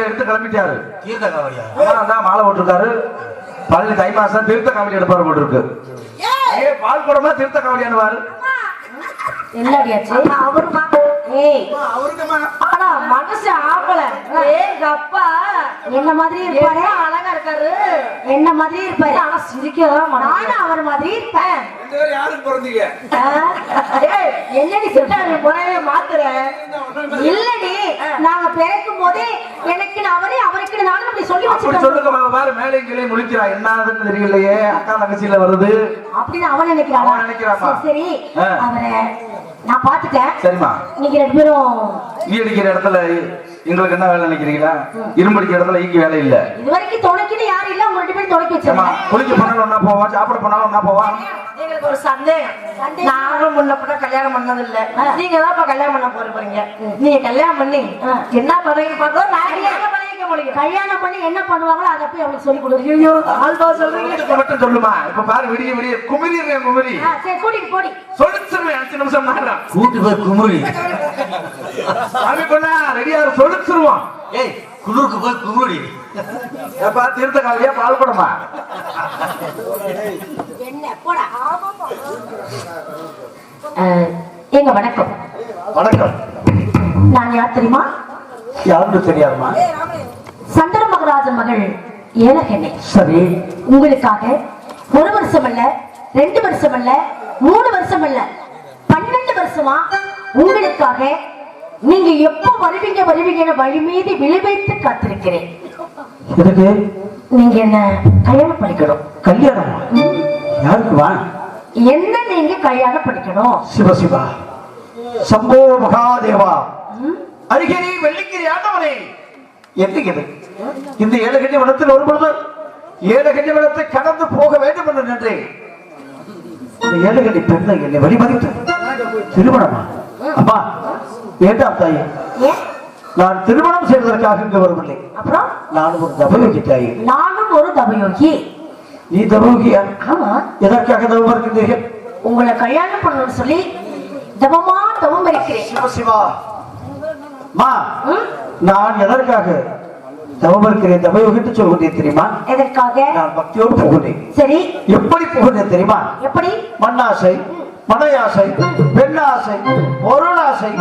எடுத்து கிளம்பிட்டாரு. தீர்த்த காவடியா? அதான் மாலை போட்டிருக்காரு. பழனி தை மாசம் தீர்த்த காவடி எடுப்பாரு போட்டிருக்கு. பால் குடமா தீர்த்த காவடியானுவாரு. என்னடியாச்சு அவருமா? ஏய் அவருக்குமா? ஆனா மனசு ஆம்பள. ஏங்க அப்பா என்ன மாதிரி இருப்பாரு, அழகா இருக்காரு. என்ன மாதிரி இருப்பாரு, ஆனா சிரிக்கதான் நானும் அவர் மாதிரி இருப்பேன். ரெண்டு பேரும் யாருக்கு பிறந்தீங்க? ஏய் என்னடி சிட்டாரு முறையே மாத்துற? இல்லடி நாங்க பிறக்கும் போதே எனக்கு அவரே அவருக்கு நானும் அப்படி சொல்லி வச்சிருக்கேன். சொல்லுங்க பாரு, மேலே கீழே முழிக்கிறா. என்னதுன்னு தெரியலையே, அக்கா தங்கச்சியில வருது அப்படின்னு அவன் நினைக்கிறான். நினைக்கிறாமா? சரி அவரை நான் பாத்துட்டேன். சரிமா, நீங்க ரெண்டு பேரும் ஈ அடிக்கிற இடத்துல எங்களுக்கு என்ன வேலை நினைக்கிறீங்களா? இரும்பு அடிக்கிற இடத்துல ஈக்கு வேலை இல்ல. இது வரைக்கும் துணைக்குன்னு யாரும் இல்ல, உங்க ரெண்டு பேரும் துணைக்கு வச்சிருக்கேன். குளிக்க போனாலும் ஒன்னா போவா, சாப்பிட போனாலும் ஒன்னா போவா. எங்களுக்கு ஒரு சந்தேகம். நானும் முன்னப்பட்ட கல்யாணம் பண்ணது இல்ல, நீங்க தான் இப்ப கல்யாணம் பண்ண போறீங்க. நீங்க கல்யாணம் பண்ணி என்ன பண்ணுவீங்க பார்த்தா நான் என்ன பண்ணிக்க முடியும்? கல்யாணம் பண்ணி என்ன பண்ணுவாங்களோ அதை போய் அவங்களுக்கு சொல்லி கொடுங்க. ஐயோ ஆல்பா சொல்றீங்க மட்டும் சொல்லுமா. இப்ப பாரு, விடிய விடிய குமிரிடுறேன். குமிரி சரி கூட்டிட்டு போடி சொல்லிச்சிருவேன். 5 நிமிஷம் நாடுறேன். கூட்டி போய் குமிரி சாமி பண்ணா ரெடியா சொல்லிச்சிருவான். ஏய் குளிருக்கு போய் குமிரி ஏப்பா தீர்த்த காலையா பால் குடமா என்ன போடா. எங்க வணக்கம். வணக்கம். நான் யார் தெரியுமா? யாருன்னு தெரியாதுமா? சந்தன மகராஜன் மகள் ஏலகண்ணே. சரி, உங்களுக்காக 1 வருஷம் அல்ல, 2 வருஷம் அல்ல, 3 வருஷம் அல்ல, 12 வருஷமா உங்களுக்காக நீங்க எப்போ வருவீங்கன்னு வழி மீது விழிவைத்து காத்திருக்கிறேன். எதுக்கு? நீங்க என்ன கல்யாணம் பண்ணிக்கணும். கல்யாணம்? யாருக்கு? வா என்ன நீங்க கல்யாணம் பண்ணிக்கணும். சிவசிவா சம்போ மகாதேவா அருகே வெள்ளிக்கிரி ஆண்டவனே, எது இந்த ஏழகண்டி வனத்தில் ஒரு பொழுது ஏழகண்டி வனத்தை கடந்து போக வேண்டும் என்று நின்றேன். ஏழகண்டி பெண்ணை என்னை வழிமறித்து திருமணமா? அம்மா வேண்டாம் தாயே, நான் திருமணம் செய்வதற்காக இங்கு வரவில்லை. அப்புறம் நானும் ஒரு தபயோகி தாயே. நானும் ஒரு தபயோகி. நீ தபயோகியா? ஆமா. எதற்காக தவம் இருக்கின்றீர்கள்? உங்களை கல்யாணம் பண்ணணும்னு சொல்லி தவமா தவம் இருக்கிறேன். சிவசிவா மா, நான் எதற்காக தவம் இருக்கிறேன் தவயோகிட்டு சொல்கிறேன் தெரியுமா? எதற்காக? நான் பக்தியோடு புகுந்தேன். சரி, எப்படி புகுந்தேன் தெரியுமா? எப்படி? மண்ணாசை, மனையாசை, பெண்ணாசை, பொருளாசை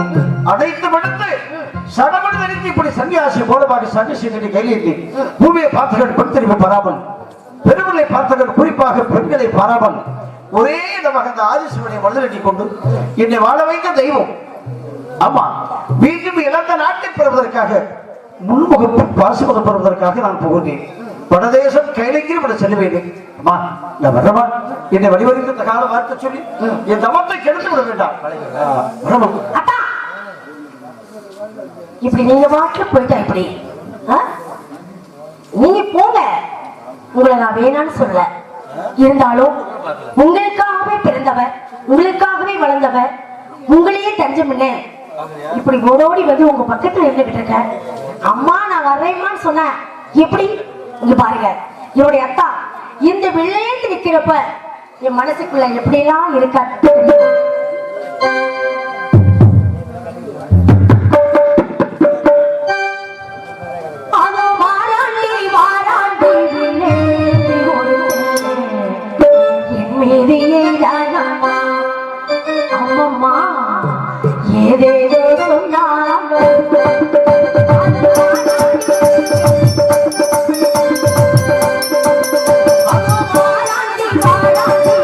அனைத்து மடுத்து சடமடு தரித்து இப்படி சன்னியாசி போலமாக சன்னியாசி கையிலேந்தி பூமியை பார்த்தவர்கள் பக்தரிப்பு பாராமல், பெருமலை பார்த்தவர்கள் குறிப்பாக பெண்களை பாராமல் ஒரே விதமாக அந்த ஆதிசிவனை மல்லரட்டி கொண்டு என்னை வாழ வைத்த தெய்வம். ஆமா, மீண்டும் இழந்த நாட்டை பெறுவதற்காக, முன்முகம் பாசுமுகம் பெறுவதற்காக நான் புகுந்தேன். வடதேசம் கைலங்கிலும் விட செல்ல வேண்டும். அம்மா நான் வரமா, என்னை வழிவகுத்த கால வார்த்தை சொல்லி என் தமத்தை கெடுத்து விட வேண்டாம். இப்படி நீங்க மாற்ற போயிட்டா இப்படி நீங்க போங்க. உங்களை நான் வேணான்னு சொல்லல, இருந்தாலும் உங்களுக்காகவே பிறந்தவர், உங்களுக்காகவே வளர்ந்தவர், உங்களையே தஞ்சமில்ல இப்படி ஓடோடி வந்து உங்க பக்கத்துல இருந்துகிட்டு இருக்க. அம்மா நான் வர்றேம்மான்னு சொன்ன எப்படி? இங்க பாருங்க, என்னுடைய அத்தா இந்த வெள்ளையேந்து நிக்கிறப்ப என் மனசுக்குள்ள எப்படி எல்லாம் இருக்கா. அம்மம்மா ஏதேதோ சொன்னாங்க. வாராண்டி வாராண்டி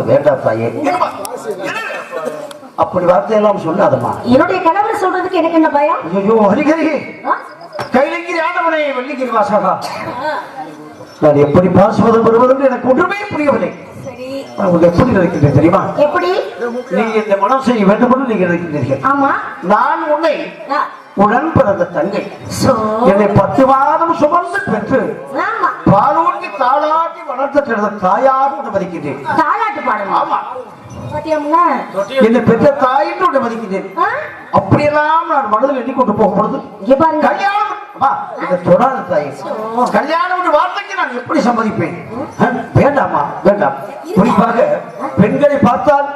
வேண்டாம் தாயே, அப்படி வார்த்தையெல்லாம் சொல்லாதம்மா. என்னுடைய கணவர் சொல்றதுக்கு எனக்கு என்ன பயம்? ஐயோ ஹரிஹரி, கைலிங்கிரி ஆண்டவனே, வெள்ளிங்கிரி வாசகா, நான் எப்படி பாசுவதம் வருவதென்று எனக்கு ஒன்றுமே புரியவில்லை. உங்களுக்கு எப்படி நினைக்கின்றேன் தெரியுமா? எப்படி? நீ இந்த மனம் செய்ய வேண்டும் என்று நீங்க நினைக்கின்றீர்கள். ஆமா, நான் உன்னை உடன் பிறந்த தங்கை, என்னை 10 மாதம் சுமந்து பெற்று பாலூட்டி தாளாட்டி வளர்த்த கிடந்த தாயாக உன்னை மதிக்கின்றேன். தாளாட்டு பாடணும். ஆமா, என்னை பெற்ற தாய் என்று உன்னை மதிக்கின்றேன். அப்படியெல்லாம் நான் மனதில் எண்ணிக்கொண்டு போகும் பொழுது கல்யாணம் தொடாத தாய், கல்யாணம் வார்த்தைக்கு நான் எப்படி சம்மதிப்பேன்? வேண்டாமா, வேண்டாம். குறிப்பாக பெண்களை பார்த்தால்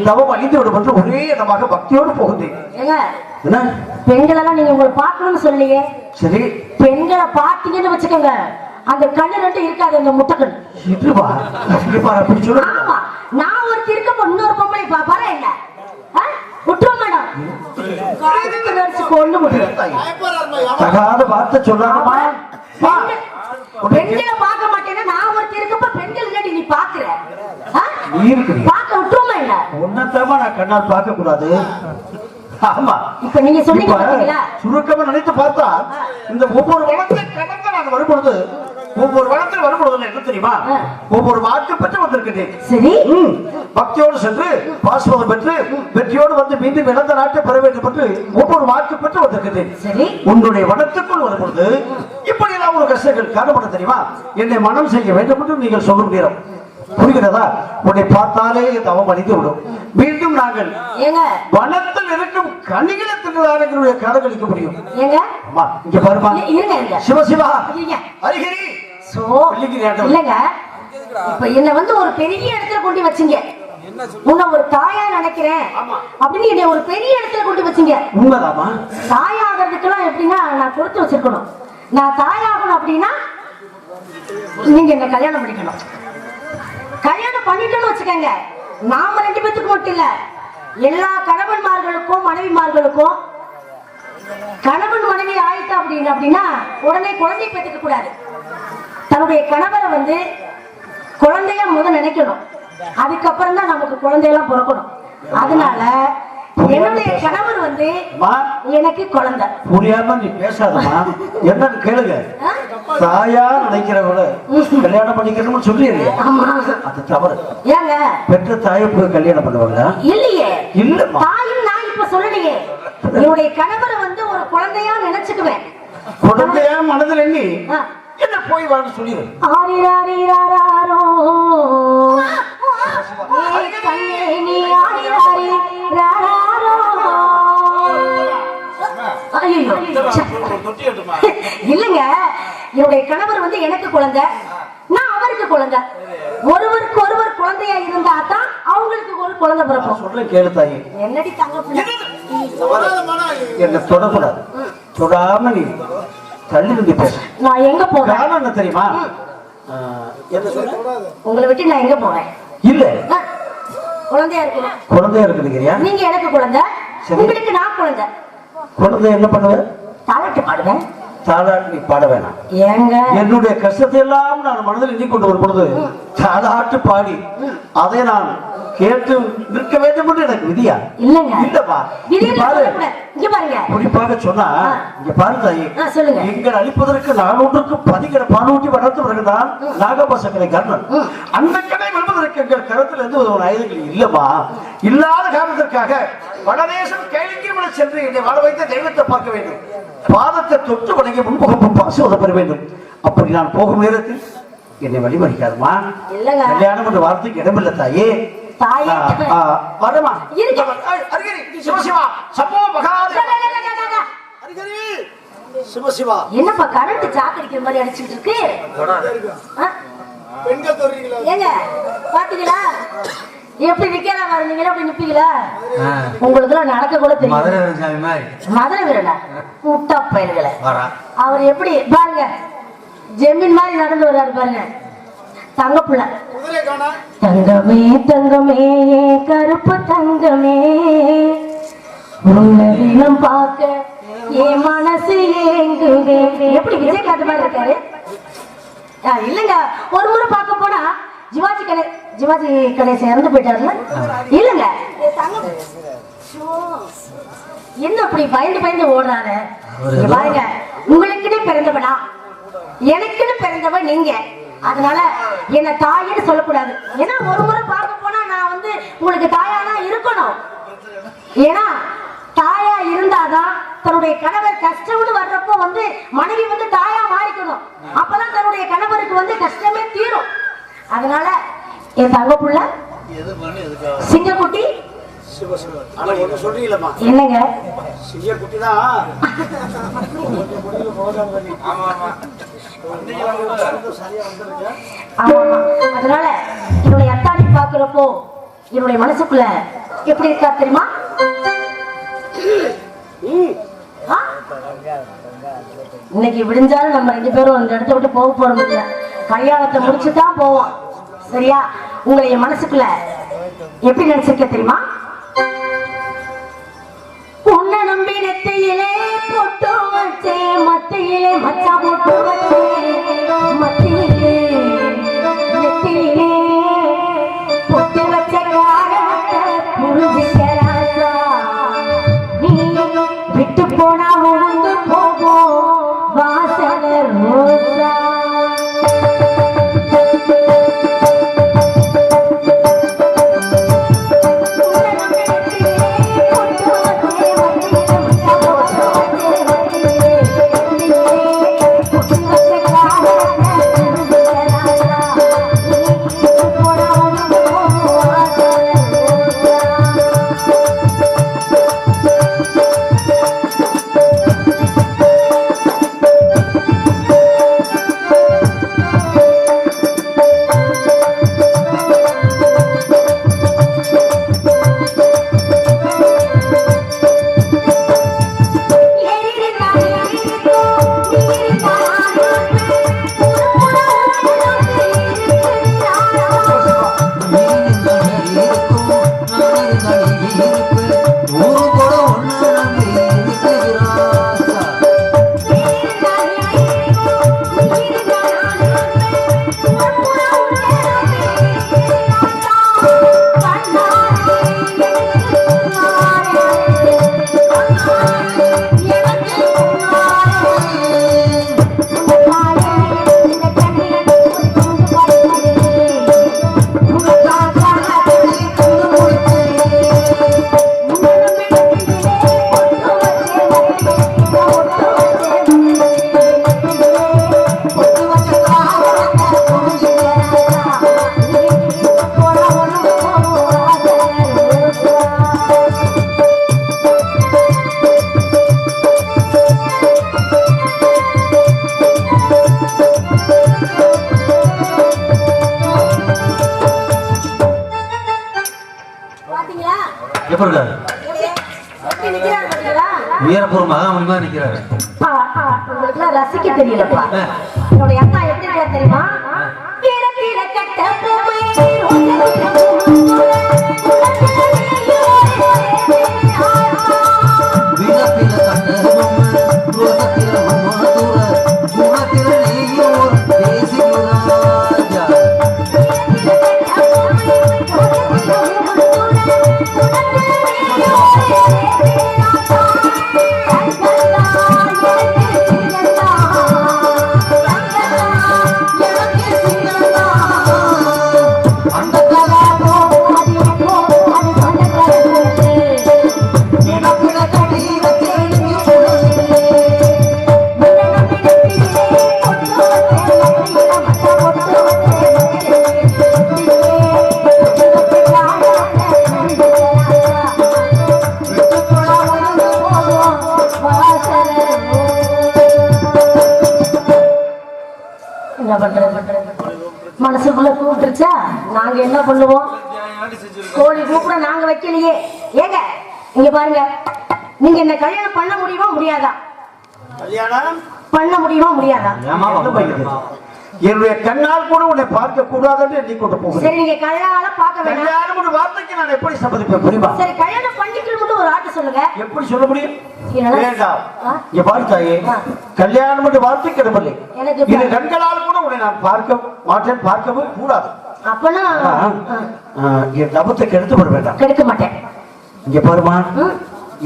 தவம் அழிந்து விடும் என்று ஒரே இடமாக பக்தியோடு போகுதேன். பெண்கள் எல்லாம் நீங்க உங்களை பார்க்கணும்னு சொல்லியே, சரி பெண்களை பார்த்தீங்கன்னு வச்சுக்கோங்க, அந்த கண்ணு ரெண்டு இருக்காது, அந்த முட்டைக்கண். ஆமா, நான் ஒரு திருக்க இன்னொரு பொம்பளை பாப்பாரா என்ன விட்டுருவோம் மேடம், கொண்டு முடியும். தகாத வார்த்தை சொல்லாதமா. பெண்களை பார்க்க மாட்டேன்னா நான் ஒரு திருக்கப்ப பெண்கள் இல்லாட்டி நீ பாக்குற பார்க்க விட்டுருமா என்ன? உன்னதாமா நான் கண்ணால் பார்க்க கூடாது. ஆமா, இப்ப நீங்க சொன்னீங்க பாத்தீங்களா, சுருக்கமா நினைத்து பார்த்தா இந்த ஒவ்வொரு வளத்தை கடந்து நான் வரும்பொழுது, ஒவ்வொரு வளத்தில் வரும்பொழுது என்ன தெரியுமா, ஒவ்வொரு வாக்கு பெற்று வந்திருக்கிறேன். சரி, பக்தியோடு சென்று பாசுவதம் பெற்று வெற்றியோடு வந்து மீண்டும் இழந்த நாட்டை பெற வேண்டும் என்று ஒவ்வொரு வாக்கு பெற்று வந்திருக்கிறேன். சரி, உன்னுடைய வனத்துக்குள் வரும்பொழுது இப்படி எல்லாம் ஒரு கஷ்டங்கள் காரணப்பட தெரியுமா, என்னை மனம் செய்ய வேண்டும் என்று நீங்கள் சொல்லும் நேரம் புரிகிறதா? உன்னை பார்த்தாலே தவம் அணிந்து விடும். மீண்டும் நாங்கள் வனத்தில் இருக்கும் கனிகளை தின்னுடைய காலங்களிக்க முடியும். இங்க பாருமா, சிவசிவா ஹரிஹரி, இல்லங்க இப்ப என்ன வந்து ஒரு பெரிய இடத்துல கொண்டு வச்சீங்க, உன்னை ஒரு தாயா நினைக்கிறேன் அப்படின்னு என்னை ஒரு பெரிய இடத்துல கொண்டு வச்சீங்க. உண்மைதாமா? தாயாகிறதுக்கெல்லாம் எப்படின்னா நான் கொடுத்து வச்சிருக்கணும். நான் தாயாகணும் அப்படின்னா நீங்க என்ன கல்யாணம் பண்ணிக்கணும். கல்யாணம் பண்ணிட்டோன்னு வச்சுக்கோங்க, நாம 2 பேத்துக்கு மட்டும் இல்ல, எல்லா கணவன்மார்களுக்கும் மனைவிமார்களுக்கும். கணவன் மனைவி ஆயிட்டா அப்படின்னா உடனே குழந்தை பெற்றுக்க கூடாது. தன்னுடைய கணவரை வந்து குழந்தையா நினைக்கணும், அதுக்கப்புறம் தான் நமக்கு குழந்தையெல்லாம் பிறக்கணும். அதனால என்னுடைய கணவர் வந்து எனக்கு குழந்தை. புரியாம நீ பேசாதமா, என்னன்னு கேளுங்க. தாயா நினைக்கிறவள கல்யாணம் பண்ணிக்கணும்னு சொல்றீங்க, அது தவறு. ஏங்க பெற்ற தாயை போய் கல்யாணம் பண்ணுவாங்களா? இல்லையே, இல்ல தாயும் நான் இப்ப சொல்லலையே. என்னுடைய கணவரை வந்து ஒரு குழந்தையா நினைச்சுக்குவேன். குழந்தையா மனதில் எண்ணி என்ன போய் வாங்க சொல்லிடு. இல்லங்க, என்னுடைய கணவர் வந்து எனக்கு குழந்தை, நான் அவருக்கு குழந்தை. ஒருவருக்கு ஒருவர் குழந்தையா இருந்தா தான் அவங்களுக்கு ஒரு குழந்தை பிறக்கும். சொல்றேன் கேளு தாயி. என்னடி தங்க என்ன தொடக்கூடாது, தொடாம நீ தள்ளி நின்று பேச. நான் எங்க போறேன் என்ன தெரியுமா? உங்களை விட்டு நான் எங்க போறேன்? இல்ல, குழந்தையா இருக்கணும். குழந்தையா இருக்குறீங்க நீங்க எனக்கு குழந்தை, உங்களுக்கு நான் குழந்தை. குழந்தை என்ன பண்ணுவேன்? தாலாட்டு பாடுவேன். தாலாட்டு நீ பாட வேணாம். ஏங்க என்னுடைய கஷ்டத்தை எல்லாம் நான் மனதில் எண்ணி கொண்டு வரும் பொழுது தாலாட்டு பாடி அதை நான் கேட்டு நிற்க வேண்டும் என்று எனக்கு விதியா? இல்லங்க இல்லப்பா. விதி பாரு, இங்க பாருங்க. குறிப்பாக சொன்னா இங்க பாரு தாயி, சொல்லுங்க. எங்கள் அழிப்பதற்கு 400க்கு பதிகிற பாலூட்டி வளர்த்தவர்கள் தான் நாகபாசக்கரை கர்ணன். அந்த கடை வெல்வதற்கு எங்கள் கருத்தில் இருந்து ஒரு ஆயுதங்கள் இல்லமா. இல்லாத காரணத்திற்காக வடதேசம் கைலிங்கியமலை சென்று என்னை வாழ வைத்த தெய்வத்தை பார்க்க வேண்டும், பாதத்தை தொட்டு வணங்கி முன்முகம் பாசுவதை பெற வேண்டும். அப்படி நான் போகும் நேரத்தில் என்னை வழிமறிக்காதுமா. இல்லங்க கல்யாணம் என்ற வார்த்தைக்கு இடமில்லை தாயே. தாயே வரமா இருங்க. அருகரி சிவசிவா சம்போ மகாதேவ அருகரி சிவசிவா. என்னப்பா கரண்ட் சாக்கடிக்கிற மாதிரி அடிச்சிட்டு இருக்கு? பெண்கள் தோறீங்களா? ஏங்க பாத்தீங்களா எப்படி நிக்கலாம் பாருங்களா? அப்படி நிப்பீங்களா? உங்களுக்கு எல்லாம் நடக்க கூட தெரியும். மதுரை வீரசாமி மாதிரி மதுரை வீரனா முட்டா பயிர்களை வரா. அவர் எப்படி பாருங்க ஜெமீன் மாதிரி நடந்து வர்றாரு பாருங்க. தங்க புள்ள தங்கமே தங்கமே கருப்பு தங்கமே உன்னிடம் பார்க்க என் மனசு ஏங்குதே. எப்படி விஜய் காட்டு மாதிரி இருக்காரு? இல்லங்க ஒரு முறை பார்க்க போனா ஜிவாஜி கணேசன் இறந்து போயிட்டாருல. இல்லங்க என்ன அப்படி பயந்து ஓடுறாரு பாருங்க. உங்களுக்குன்னு பிறந்தவனா எனக்குன்னு பிறந்தவன் நீங்க. அதனால என்ன தாயின்னு சொல்லக்கூடாது. ஏன்னா ஒரு முறை பார்க்க போனா நான் வந்து உங்களுக்கு தாயானா இருக்கணும். ஏன்னா தாயா இருந்தாதான் தன்னுடைய கணவர் கஷ்டம்னு வர்றப்போ வந்து மனைவி வந்து தாயா மாறிக்கணும். அப்பதான் தன்னுடைய கணவருக்கு வந்து கஷ்டமே தீரும். அதனால என் தங்க புள்ள சிங்கக்குட்டி என்னங்க சிங்கக்குட்டி தான். அதனால என்னுடைய அத்தாடி பாக்குறப்போ என்னுடைய மனசுக்குள்ள எப்படி இருக்கா தெரியுமா? இன்னைக்கு விடிஞ்சாலும் நம்ம 2 பேரும் இந்த இடத்த விட்டு போக போறோம் இல்ல, கல்யாணத்தை முடிச்சுதான் போவோம். சரியா? உங்களுடைய மனசுக்குள்ள எப்படி நினைச்சிருக்க தெரியுமா? உன்னை நம்பி நெத்தியிலே பொட்டு வச்சே, மத்தியிலே மச்சா போட்டு வச்சே, மத்தியிலே நெத்தியிலே பொட்டு வச்ச காரணத்தை புரிஞ்சுக்கிறாரா? நீ விட்டு போனா உழுந்து போகும் வாசல ரோசா. வீரப்பூர் மகாமணிமா நிக்கிறாரு. ரசிக்க தெரியலப்பா. என்னுடைய அக்கா எப்படி இருக்கா தெரியுமா? வீரத்தில கட்ட பண்றது? மனசுக்குள்ள கூப்பிட்டுருச்சா நாங்க என்ன பண்ணுவோம்? கோழி கூப்பிட நாங்க வைக்கலையே. ஏங்க இங்க பாருங்க, நீங்க என்ன கல்யாணம் பண்ண முடியுமா முடியாதா? கல்யாணம் பண்ண முடியுமா முடியாதா? ஏமா என்ன பையன்? என்னுடைய கண்ணால் கூட உன்னை பார்க்க கூடாதுன்னு எண்ணி கொண்டு போகிறேன். சரி, நீங்க கல்யாணம் பார்க்க வேண்டாம். கல்யாணம் ஒரு வார்த்தைக்கு நான் எப்படி சம்மதிப்பேன் புரியுமா? சரி, கல்யாணம் பண்ணிக்கணும் மட்டும் ஒரு ஆட்டு சொல்லுங்க. எப்படி சொல்ல முடியும்? என்னடா? வேண்டாம். ஆ? இங்க பாரு தாயே, ஆ. கல்யாணம் என்று வார்த்தைக்கு இடமில்லை. எனக்கு இது கண்களால் கூட உன்னை நான் பார்க்க மாட்டேன், பார்க்கவும் கூடாது. அப்பனா என் தபத்தை கெடுத்து விட வேண்டாம். கெடுக்க மாட்டேன். இங்க பாருமா, ம்.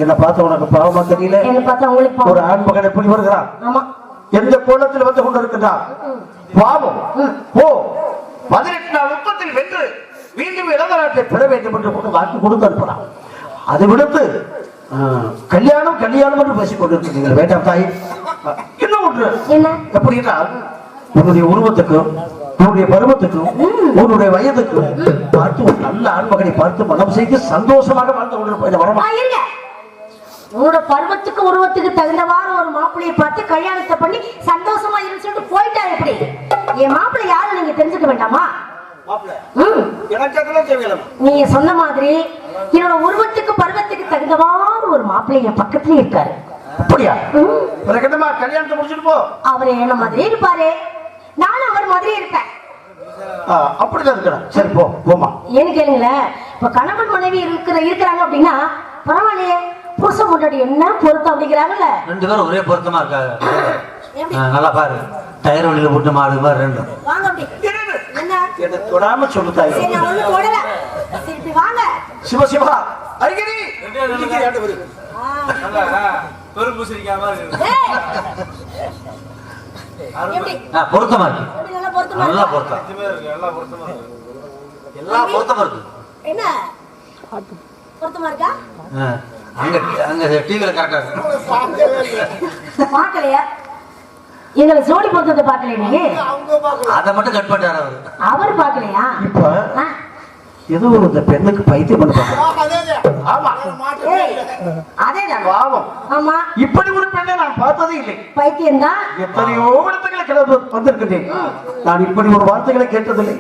என்ன பார்த்தா உனக்கு பாவமா தெரியல? என்ன பார்த்தா உங்களுக்கு ஒரு பாவம்? ஆண் மகன் எப்படி வருகிறான்? ஆமா. எந்த கோலத்தில் வந்து கொண்டிருக்கிறான்? பாவம். ஓ 18 நாள் யுத்தத்தில் வென்று மீண்டும் இழந்த நாட்டை பெற வேண்டும் என்று கொண்டு வாக்கு கொடுத்து அனுப்பலாம். அதை விடுத்து கல்யாணம் கல்யாணம் என்று பேசிக் கொண்டிருக்கிறீர்கள். வேண்டாம் தாய். என்ன ஒன்று என்ன? எப்படி என்றால், உன்னுடைய உருவத்துக்கும் உன்னுடைய பருவத்துக்கும் உன்னுடைய வயதுக்கும் பார்த்து ஒரு நல்ல ஆண்மகனை பார்த்து மனம் செய்து சந்தோஷமாக வாழ்ந்து கொண்டிருப்ப வரமா? இருங்க. உன்னோட பருவத்துக்கு உருவத்துக்கு தகுந்தவாறு ஒரு மாப்பிள்ளையை பார்த்து கல்யாணத்தை பண்ணி சந்தோஷமா இருந்து சொல்லிட்டு போயிட்டாரு. எப்படி என் மாப்பிள்ளை யாரு நீங்க தெரிஞ்சுக்க வேண்டாமா? ம். நீங்க சொன்ன மாதிரி என்னோட உருவத்துக்கு பருவத்துக்கு தகுந்தவாறு ஒரு மாப்பிள்ளை என் பக்கத்துல இருக்காரு. அப்படியா? ம். என்னமா கல்யாணத்தை முடிச்சுட்டு போ. அவரு என்ன மாதிரி இருப்பாரு, நானும் அவர் மாதிரி இருப்பேன். அப்படிதான் இருக்கணும். சரி போ, போமா. ஏன்னு கேளுங்களேன், இப்ப கணவன் மனைவி இருக்கிறாங்க அப்படின்னா பரவாயில்லையே, புருஷன் முன்னாடி என்ன பொருத்தம் அப்படிங்கிறாங்கல்ல. ரெண்டு பேரும் ஒரே பொருத்தமா இருக்காங்க. எப்படி? நல்லா பாரு, டயர் வழியில போட்டு மாடு மாதிரி ரெண்டும். வாங்க அப்படி. என்ன? என்னை தொடாம சொல்லு தாய். சரி, நான் ஒண்ணும் தொடல. சரி, இப்படி வாங்க. சிவ சிவா அரிகிரி. ஏய்! எப்படி? பொருத்தமா இருக்கு. எப்படி நல்லா பொருத்தமா நல்லா இருக்கா? பொருத்தம். எல்லா பொருத்தமா இருக்கு. என்ன பொருத்தமா இருக்கா? அங்க அங்க டிவில கரெக்டா இருக்கு. பாக்கலையா? எங்களை ஜோடி பொருத்தத்தை பாக்கலையா நீங்க? அதை மட்டும் கட் பண்ணிட்டாரு அவரு. அவர் பாக்கலையா? இப்ப ஆ? ஏதோ ஒரு இந்த பெண்ணுக்கு பைத்தியம் பண்ண பாக்குறேன். ஆமா, ஏய், அதேதான். பாவம். ஆமா, இப்படி ஒரு பெண்ணை நான் பார்த்ததே இல்லை. பைத்தியம் தான். எத்தனையோ இடத்துக்களை கிளம்பி வந்திருக்கிறேன். நான் இப்படி ஒரு வார்த்தைகளை கேட்டதில்லை,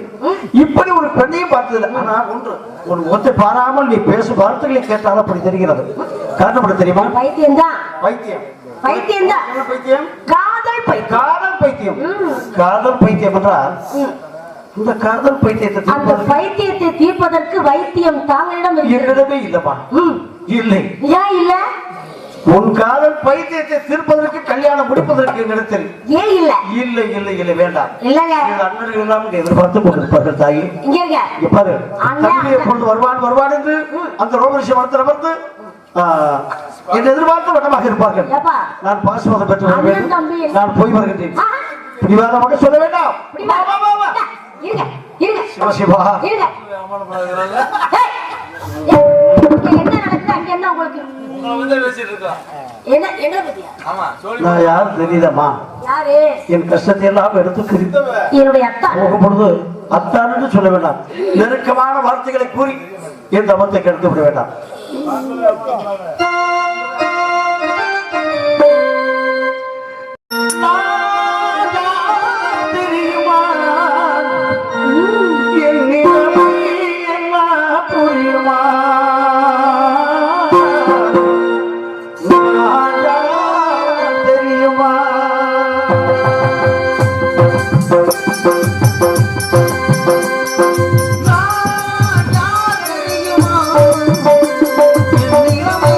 இப்படி ஒரு பெண்ணையும் பார்த்ததில்லை. ஆனா ஒன்று, உன் முகத்தை பாராமல் நீ பேசும் வார்த்தைகளை கேட்டாலும் அப்படி தெரிகிறது. காரணம் என்ன தெரியுமா? பைத்தியம் தான். பைத்தியம். பைத்தியம் தான். என்ன பைத்தியம்? காதல் பைத்தியம். காதல் பைத்தியம். காதல் பைத்தியம் என்றால் இந்த காதல் பைத்தியத்தை அந்த தீர்ப்பதற்கு பைத்தியத்தை தீர்ப்பதற்கு வைத்தியம் தாங்களிடம் இருக்கிறது. என்னிடமே இல்லப்பா. இல்லை. ஏன் இல்ல? உன் காதல் பைத்தியத்தை தீர்ப்பதற்கு கல்யாணம் முடிப்பதற்கு என்னிடத்தில் ஏன் இல்ல? இல்லை இல்லை இல்லை வேண்டாம். இல்லங்க, அண்ணர்கள் எல்லாம் எதிர்பார்த்து கொண்டிருப்பார்கள் தாயி. இங்க இருங்க. இங்க பாரு, அண்ணா, தம்பி எப்பொழுது வருவான் என்று அந்த ரோமரிஷ மரத்தில் அமர்ந்து என் எதிர்பார்த்து வட்டமாக இருப்பார்கள். ஏப்பா, நான் பாசுவாதம் பெற்று வர அண்ணன் தம்பி வேண்டும். நான் போய் வருகின்றேன். ஆ, பிடிவாதமாக சொல்ல வேண்டாம். இப்படி வா. வா, வா, வா. இருங்க, இருங்க, சிவா சிவா. இருங்க. ஏய், இங்க என்ன நடக்குது அங்க என்ன உங்களுக்கு? என்ன எங்களை பத்தியா? நான் யார் தெரியுதம்மா? யாரு? என் கஷ்டத்தை எல்லாம் எடுத்து என்னுடைய அத்தா. போகும் பொழுது அத்தான் என்று சொல்ல வேண்டாம். நெருக்கமான வார்த்தைகளை கூறி என் தவத்தை கெடுத்து விட வேண்டாம். தெரியுமா என் நிலைமை எல்லாம் புரியுமா? தெரியுமா? தெரியுமா என் நிலைமை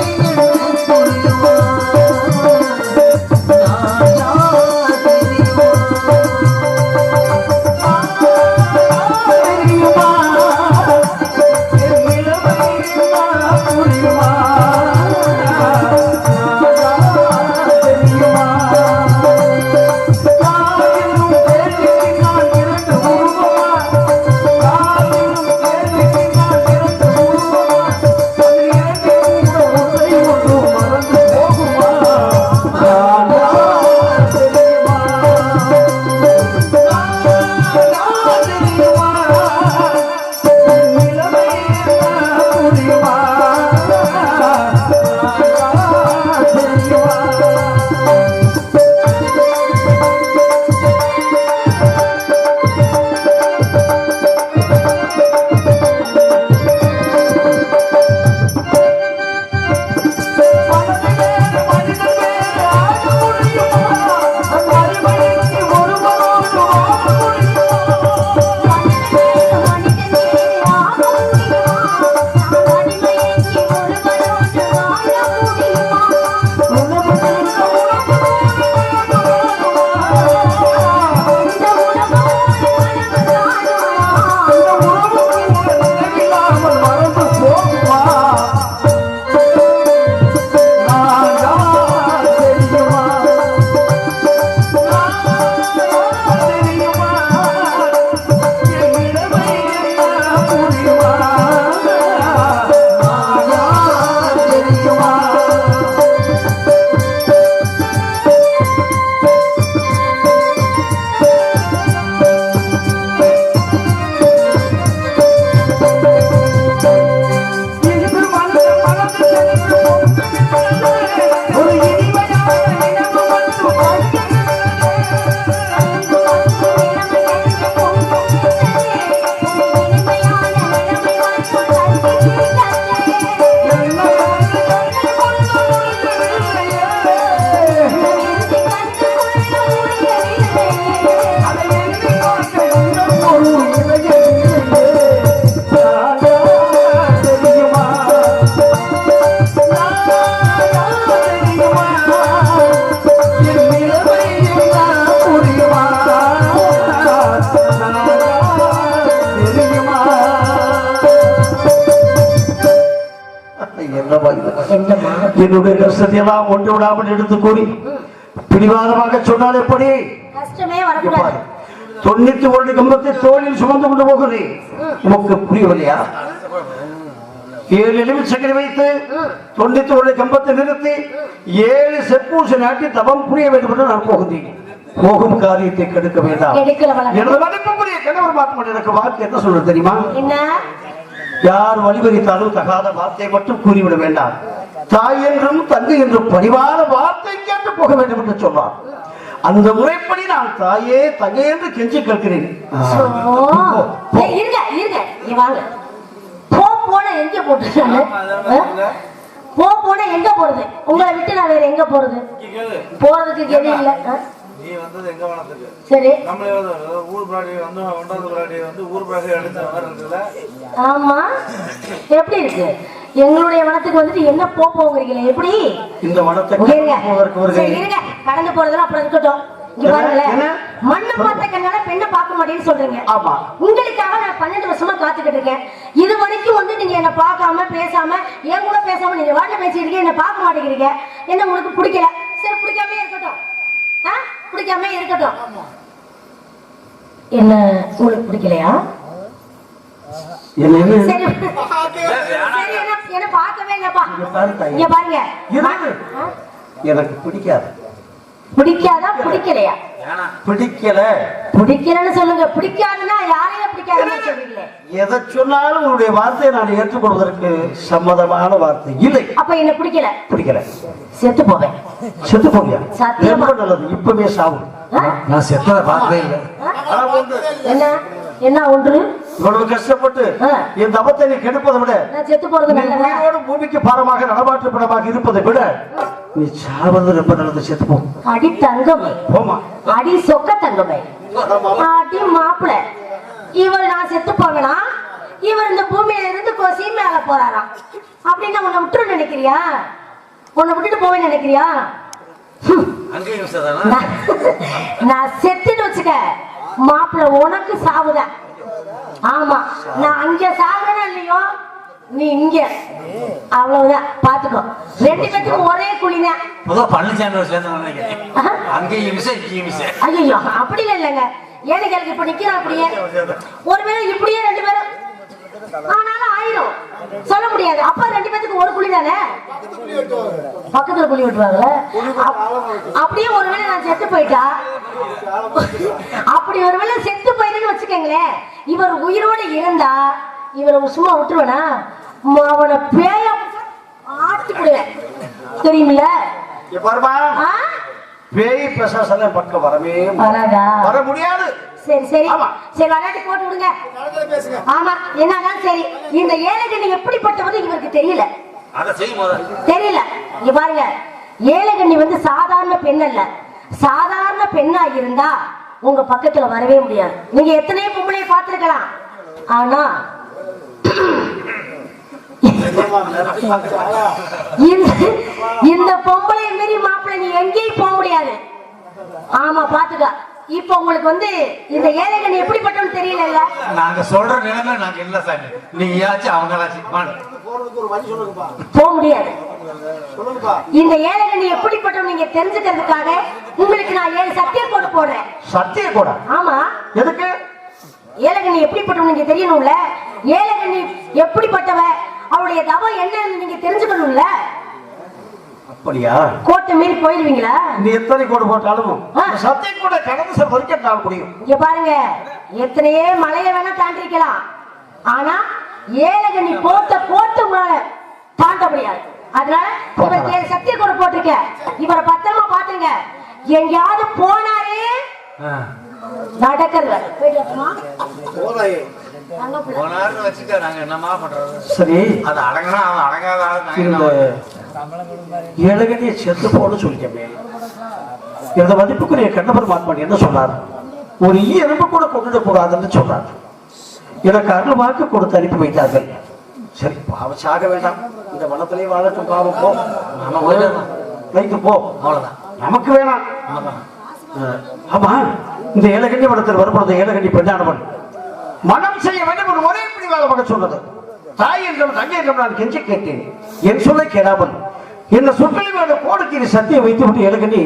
என்னுடைய கஷ்டத்தை எல்லாம் ஒன்று விடாமல் எடுத்து கூறி பிடிவாதமாக சொன்னால் எப்படி? கஷ்டமே வரக்கூடாது. 91 கம்பத்தை தோளில் சுமந்து கொண்டு போகிறேன். உனக்கு புரியவில்லையா? 7 எலுமிச்சங்களை வைத்து 91 கம்பத்தை நிறுத்தி 7 செப்பூசை நாட்டி தவம் புரிய வேண்டும் என்று நான் போகிறேன். போகும் காரியத்தை கெடுக்க வேண்டாம். எனது மதிப்புக்குரிய கணவர் மாற்றம் எனக்கு வாக்கு என்ன சொல்றது தெரியுமா? என்ன? யார் வழிபறித்தாலும் தகாத வார்த்தை மட்டும் கூறிவிட வேண்டாம். தாய் என்றும் தந்தை என்றும் பணிவான வார்த்தை கேட்டு போக வேண்டும் என்று சொன்னார். அந்த முறைப்படி நான் தாயே தங்கை என்று கெஞ்சி கேட்கிறேன். எங்க போன எங்க போறது? உங்களை விட்டு நான் வேற எங்க போறது? போறதுக்கு கெதி இல்ல. நீ வந்தது எங்க வனத்துக்கு? சரி, நம்மளே ஊர் பிராடி வந்து ஒன்றாவது பிராடி வந்து ஊர் பிராடி அடிச்ச மாதிரி இருக்குல்ல? ஆமா. எப்படி இருக்கு? எங்களுடைய வனத்துக்கு வந்துட்டு என்ன போறீங்களே? எப்படி இந்த வனத்தை இருங்க, கடந்து போறதெல்லாம் அப்புறம் இருக்கட்டும். இங்க பாருங்களேன், மண்ணை பார்த்த கண்ணால பெண்ணை பார்க்க மாட்டேன்னு சொல்றீங்க. ஆமா, உங்களுக்காக நான் 12 வருஷமா காத்துக்கிட்டு இருக்கேன். இது வரைக்கும் வந்து நீங்க என்ன பார்க்காம பேசாம என் கூட பேசாம நீங்க வாட்டில பேசிட்டு இருக்கீங்க, என்ன பார்க்க மாட்டேங்கிறீங்க. என்ன உங்களுக்கு பிடிக்கல? சரி, பிடிக்காம இருக்கட்டும். பிடிக்காம இருக்கட்டும். என்ன உங்களுக்கு பிடிக்கலையா? சரி, என்ன பார்க்கவே இல்லப்பா. இங்க பாருங்க, எனக்கு பிடிக்காது. பிடிக்காதா? பிடிக்கலையா? பிடிக்கலன்னு சொல்லுங்க. பிடிக்காதுன்னா யாரையும் பிடிக்காதுன்னு சொல்றீங்களே. எதை சொன்னாலும் உங்களுடைய வார்த்தையை நான் ஏற்றுக்கொள்வதற்கு சம்மதமான வார்த்தை இல்லை. அப்ப என்ன பிடிக்கல? செத்து போவேன். செத்து போவியா? சத்தியமா நல்லது. இப்பவே சாவும். நான் செத்ததை பார்க்கவே இல்லை. என்ன ஒன்று இவ்வளவு கஷ்டப்பட்டு என் தபத்தை நீ கெடுப்பதை விட நான் செத்து போறது நல்லதா? பூமிக்கு பாரமாக நடமாற்று படமாக இருப்பதை விட நீ சாவது ரொம்ப நல்லது. செத்து போ. அடி தங்கமே, போமா. அடி சொக்க தங்கமே, அடி மாப்பிள. இவர் நான் செத்து போவேனா? இவர் இந்த பூமியில இருந்து கொசி மேல போறாராம். அப்படின்னு உன்னை விட்டு நினைக்கிறியா? உன்னை விட்டுட்டு போவேன்னு நினைக்கிறியா? நான் செத்துட்டு வச்சுக்க மாப்பிள்ள, உனக்கு சாவுதான். ஆமா, நான் அங்க சாவுறேன்னா இல்லையோ, நீ இங்க. அவ்வளவுதான், பாத்துக்கோ. 2 பேத்துக்கும் ஒரே குழிதான். ஐயோ, அப்படி இல்லைங்க. ஏன்னு கேள்வி இப்ப நிக்கிறோம். அப்படியே ஒருவேளை இப்படியே 2 பேரும் ஆனாலும் ஆயிரும், சொல்ல முடியாது. அப்ப 2 பேத்துக்கு ஒரு குழி தானே, பக்கத்துல குழி வெட்டுவாங்கல்ல. அப்படியே ஒருவேளை நான் செத்து போயிட்டா, அப்படி ஒருவேளை செத்து போயிடுன்னு வச்சுக்கோங்களேன், இவர் உயிரோடு இருந்தா இவரை சும்மா விட்டுருவேனா? அவனை பேய ஆட்டி விடுவேன், தெரியுமில்ல? பேய் பிரசாசன பக்கம் வரவே வர முடியாது. சரி சரி சரி, விளையாட்டு போட்டு விடுங்க. ஆமா, என்னதான் சரி. இந்த ஏழைகண்ணி எப்படிப்பட்டவது இவருக்கு தெரியல. தெரியல. இங்க பாருங்க, ஏழைகண்ணி வந்து சாதாரண பெண் அல்ல. சாதாரண பெண்ணா இருந்தா உங்க பக்கத்துல வரவே முடியாது. நீங்க எத்தனையோ பொம்பளைய பார்த்திருக்கலாம். ஆனா இந்த பொம்பளை மீறி மாப்பிள்ளை நீ எங்கேயும் போக முடியாது. ஆமா, பாத்துக்க. இப்ப உங்களுக்கு வந்து இந்த ஏழைகண்ணி எப்படிப்பட்டவன்னு தெரியல. நாங்க சொல்ற நிலைமை நாங்க இல்ல சாமி. நீயாச்சும் அவங்களாச்சும் போக முடியாது. இந்த ஏழைகண்ணி எப்படிப்பட்டவன் நீங்க தெரிஞ்சுக்கிறதுக்காக உங்களுக்கு நான் 7 சத்திய கோடு போடுறேன். சத்திய கோடா? ஆமா. எதுக்கு? ஏழைகண்ணி எப்படிப்பட்டவன் நீங்க தெரியணும்ல. ஏழைகண்ணி எப்படிப்பட்டவ, அவருடைய தவம் என்னன்னு நீங்க தெரிஞ்சுக்கணும்ல. அப்படியா? கோட்டை மீறி போயிருவீங்களா? நீ எத்தனை கோடு போட்டாலும் சத்திய கூட கடந்து செல்ல வரைக்கும் தாழ முடியும். இங்க பாருங்க, எத்தனையே மலையை வேணா தாண்டிக்கலாம். ஆனா ஏழைகண்ணி போட்ட கோட்டை உங்களால தாண்ட முடியாது. அதனால இவருக்கு சத்திய கோடு போட்டிருக்க. இவரை பத்திரமா பாத்துங்க. எங்கேயாவது போனாரே நடக்கிறது. சரி, அது அடங்கினா அவன் அடங்காத ஏழைகண்ணியை செத்து போன்னு சொல்லிட்டமே. இந்த மதிப்புக்குரிய கண்ணபர் மாத்மன் என்ன சொன்னார்? ஒரு எறும்பு கூட கொண்டு கூடாதுன்னு சொன்னார். எனக்கு அருள் வாக்கு கொடுத்து அனுப்பி வைத்தார்கள். சரி, பாவம் சாக வேண்டாம், இந்த வனத்திலே வாழட்டும். பாவம் போ, வைத்து போ, அவ்வளவுதான். நமக்கு வேணாம். ஆமா, இந்த ஏழைகண்ணி வனத்தில் வரும்பொழுது ஏழைகண்ணி பெண்ணானவன் மனம் செய்ய வேண்டும் என்று ஒரே பிடிவாதமாக சொன்னது. தாய் என்றும் தங்கை என்றும் நான் கெஞ்சி கேட்டேன். என் சொல்லை கேளாமல் இந்த சொற்களில் கோடுக்கு சத்தியம் வைத்து விட்டு எனக்கு நீ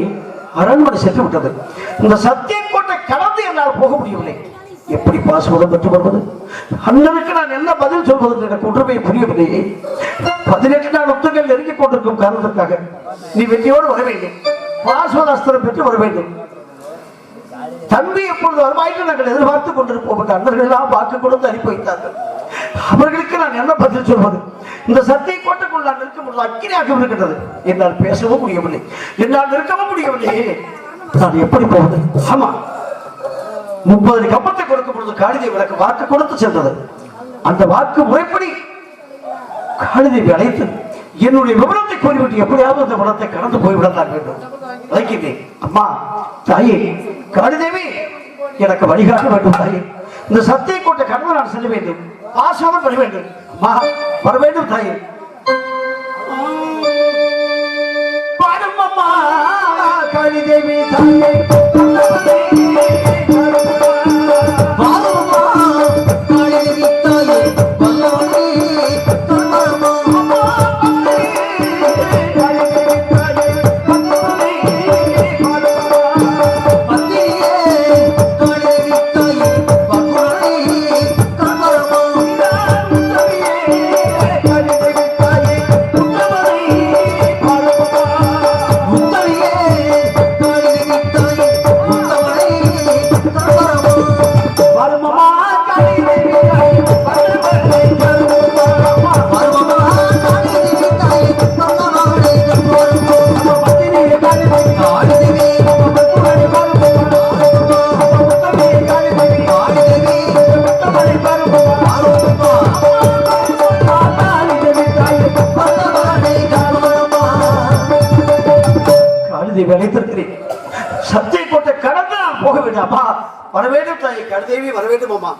அரண்மனை சென்று விட்டது. இந்த சத்திய கோட்டை கடந்து என்னால் போக முடியவில்லை. எப்படி பாசுவதம் பெற்று வருவது? அண்ணனுக்கு நான் என்ன பதில் சொல்வது எனக்கு ஒன்றுமே புரியவில்லையே. 18 நாள் யுத்தங்கள் நெருங்கிக் கொண்டிருக்கும் காரணத்திற்காக நீ வெற்றியோடு வர வேண்டும். பாசுவத அஸ்திரம் பெற்று வர வேண்டும். தம்பி எப்பொழுது வருமாயிட்டு நாங்கள் எதிர்பார்த்துக் கொண்டிருப்போம். அண்ணர்கள் எல்லாம் வாக்கு கொடுத்து அனுப்பி வைத்தார்கள். அவர்களுக்கு நான் என்ன பதில் சொல்வது? இந்த சத்திய கோட்டைக்குள் நான் நிற்கும் பொழுது அக்கினியாக இருக்கின்றது. என்னால் பேசவும் முடியவில்லை, என்னால் நிற்கவும் முடியவில்லை. நான் எப்படி போவது? ஆமா, 30 கப்பத்தை கொடுக்கும் பொழுது காளிதேவி எனக்கு வாக்கு கொடுத்து சென்றது. அந்த வாக்கு முறைப்படி காளிதேவி அழைத்து என்னுடைய விவரத்தை கூறிவிட்டு எப்படியாவது அந்த விடத்தை கடந்து போய்விடத்தான் வேண்டும். அழைக்கின்றேன். அம்மா, தாயே, காளிதேவி, எனக்கு வழிகாட்ட வேண்டும் தாயே. இந்த சத்திய கோட்டை கடந்து நான் செல்ல வேண்டும். பாசம் வர வேண்டும். அம்மா, வர வேண்டும் தாயே. பாடும் அம்மா காளிதேவி தாயே. சத்திய கோட்டை கடந்து நான் போக வேண்டாமா? வர வேண்டும் தாய், காளிதேவி வர வேண்டும் அம்மா.